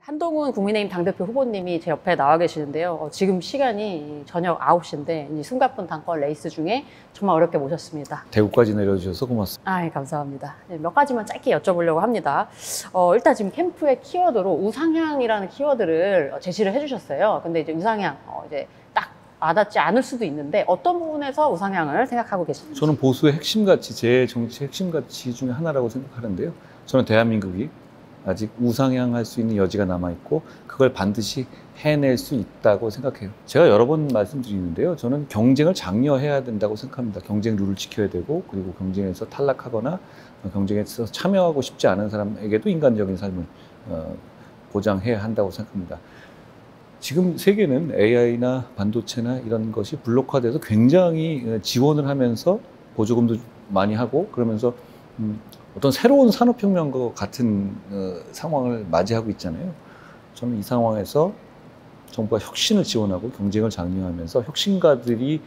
한동훈 국민의힘 당대표 후보님이 제 옆에 나와 계시는데요. 지금 시간이 저녁 9시인데 숨가쁜 당권 레이스 중에 정말 어렵게 모셨습니다. 대구까지 내려주셔서 고맙습니다. 아, 예, 감사합니다. 몇 가지만 짧게 여쭤보려고 합니다. 일단 지금 캠프의 키워드로 우상향이라는 키워드를 제시를 해주셨어요. 근데 이제 우상향 이제 딱 와닿지 않을 수도 있는데 어떤 부분에서 우상향을 생각하고 계십니까? 저는 보수의 핵심 가치, 제 정치 핵심 가치 중에 하나라고 생각하는데요. 저는 대한민국이 아직 우상향할 수 있는 여지가 남아있고 그걸 반드시 해낼 수 있다고 생각해요. 제가 여러 번 말씀드리는데요. 저는 경쟁을 장려해야 된다고 생각합니다. 경쟁 룰을 지켜야 되고, 그리고 경쟁에서 탈락하거나 경쟁에서 참여하고 싶지 않은 사람에게도 인간적인 삶을 보장해야 한다고 생각합니다. 지금 세계는 AI나 반도체나 이런 것이 블록화돼서 굉장히 지원을 하면서 보조금도 많이 하고 그러면서 어떤 새로운 산업혁명과 같은 상황을 맞이하고 있잖아요. 저는 이 상황에서 정부가 혁신을 지원하고 경쟁을 장려하면서 혁신가들이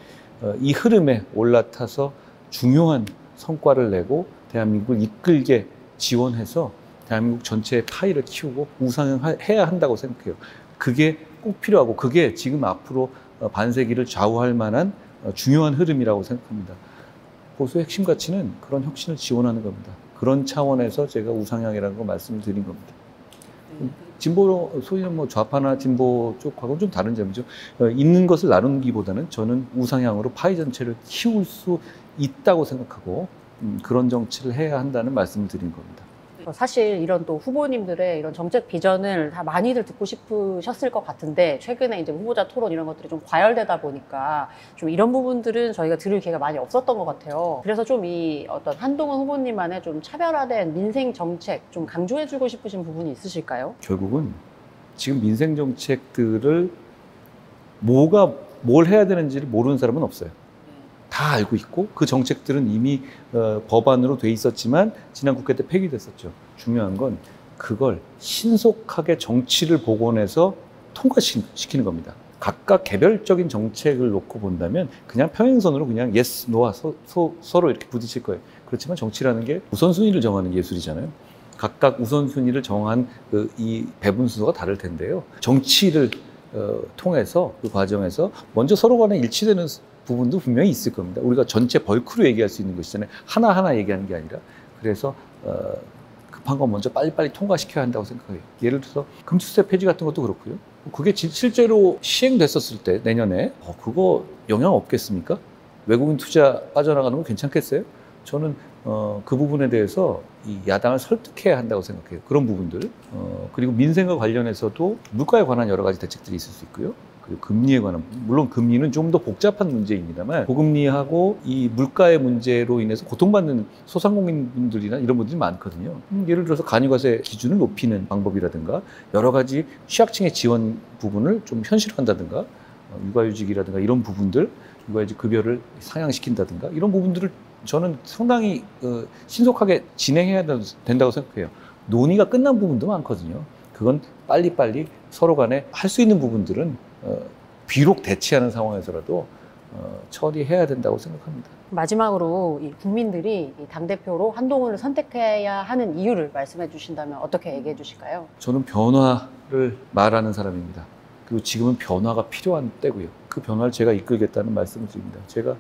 이 흐름에 올라타서 중요한 성과를 내고 대한민국을 이끌게 지원해서 대한민국 전체의 파이를 키우고 우상향해야 한다고 생각해요. 그게 꼭 필요하고 그게 지금 앞으로 반세기를 좌우할 만한 중요한 흐름이라고 생각합니다. 보수의 핵심 가치는 그런 혁신을 지원하는 겁니다. 그런 차원에서 제가 우상향이라는 걸 말씀드린 겁니다. 진보, 소위 뭐 좌파나 진보 쪽하고는 좀 다른 점이죠. 있는 것을 나누기보다는 저는 우상향으로 파이 전체를 키울 수 있다고 생각하고 그런 정치를 해야 한다는 말씀을 드린 겁니다. 사실 이런 또 후보님들의 이런 정책 비전을 다 많이들 듣고 싶으셨을 것 같은데 최근에 이제 후보자 토론 이런 것들이 좀 과열되다 보니까 좀 이런 부분들은 저희가 들을 기회가 많이 없었던 것 같아요. 그래서 좀 이 어떤 한동훈 후보님만의 좀 차별화된 민생 정책 좀 강조해주고 싶으신 부분이 있으실까요? 결국은 지금 민생 정책들을 뭘 해야 되는지를 모르는 사람은 없어요. 다 알고 있고 그 정책들은 이미 법안으로 돼 있었지만 지난 국회 때 폐기됐었죠. 중요한 건 그걸 신속하게 정치를 복원해서 통과시키는 겁니다. 각각 개별적인 정책을 놓고 본다면 그냥 평행선으로 그냥 yes, no와 서로 이렇게 부딪힐 거예요. 그렇지만 정치라는 게 우선순위를 정하는 예술이잖아요. 각각 우선순위를 정한 이 배분 순서가 다를 텐데요. 정치를 통해서 그 과정에서 먼저 서로 간에 일치되는 부분도 분명히 있을 겁니다. 우리가 전체 벌크로 얘기할 수 있는 것이잖아요. 하나하나 얘기하는 게 아니라. 그래서 급한 건 먼저 빨리빨리 통과시켜야 한다고 생각해요. 예를 들어서 금투세 폐지 같은 것도 그렇고요. 그게 실제로 시행됐었을 때 내년에 그거 영향 없겠습니까? 외국인 투자 빠져나가는 거 괜찮겠어요? 저는 그 부분에 대해서 이 야당을 설득해야 한다고 생각해요. 그런 부분들. 그리고 민생과 관련해서도 물가에 관한 여러 가지 대책들이 있을 수 있고요. 그리고 금리에 관한, 물론 금리는 좀 더 복잡한 문제입니다만 고금리하고 이 물가의 문제로 인해서 고통받는 소상공인분들이나 이런 분들이 많거든요. 예를 들어서 간이과세 기준을 높이는 방법이라든가 여러 가지 취약층의 지원 부분을 좀 현실화한다든가 육아휴직이라든가 이런 부분들, 육아휴직 급여를 상향시킨다든가 이런 부분들을 저는 상당히 신속하게 진행해야 된다고 생각해요. 논의가 끝난 부분도 많거든요. 그건 빨리빨리 서로 간에 할 수 있는 부분들은 비록 대치하는 상황에서라도 처리해야 된다고 생각합니다. 마지막으로 이 국민들이 이 당대표로 한동훈을 선택해야 하는 이유를 말씀해 주신다면 어떻게 얘기해 주실까요? 저는 변화를 말하는 사람입니다. 그리고 지금은 변화가 필요한 때고요. 그 변화를 제가 이끌겠다는 말씀을 드립니다. 제가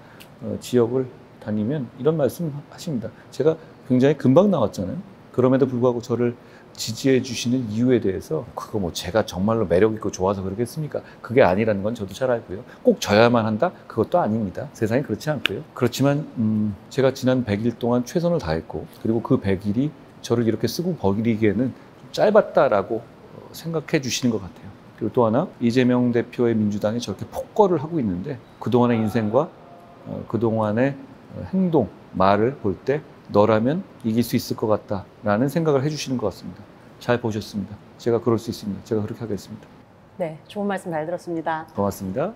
지역을 다니면 이런 말씀 하십니다. 제가 굉장히 금방 나왔잖아요. 그럼에도 불구하고 저를 지지해 주시는 이유에 대해서 그거 뭐 제가 정말로 매력 있고 좋아서 그러겠습니까? 그게 아니라는 건 저도 잘 알고요. 꼭 져야만 한다? 그것도 아닙니다. 세상이 그렇지 않고요. 그렇지만 제가 지난 100일 동안 최선을 다했고 그리고 그 100일이 저를 이렇게 쓰고 버리기에는 좀 짧았다라고 생각해 주시는 것 같아요. 그리고 또 하나 이재명 대표의 민주당이 저렇게 폭거를 하고 있는데 그동안의 인생과 그동안의 행동, 말을 볼 때 너라면 이길 수 있을 것 같다라는 생각을 해주시는 것 같습니다. 잘 보셨습니다. 제가 그럴 수 있습니다. 제가 그렇게 하겠습니다. 네, 좋은 말씀 잘 들었습니다. 고맙습니다.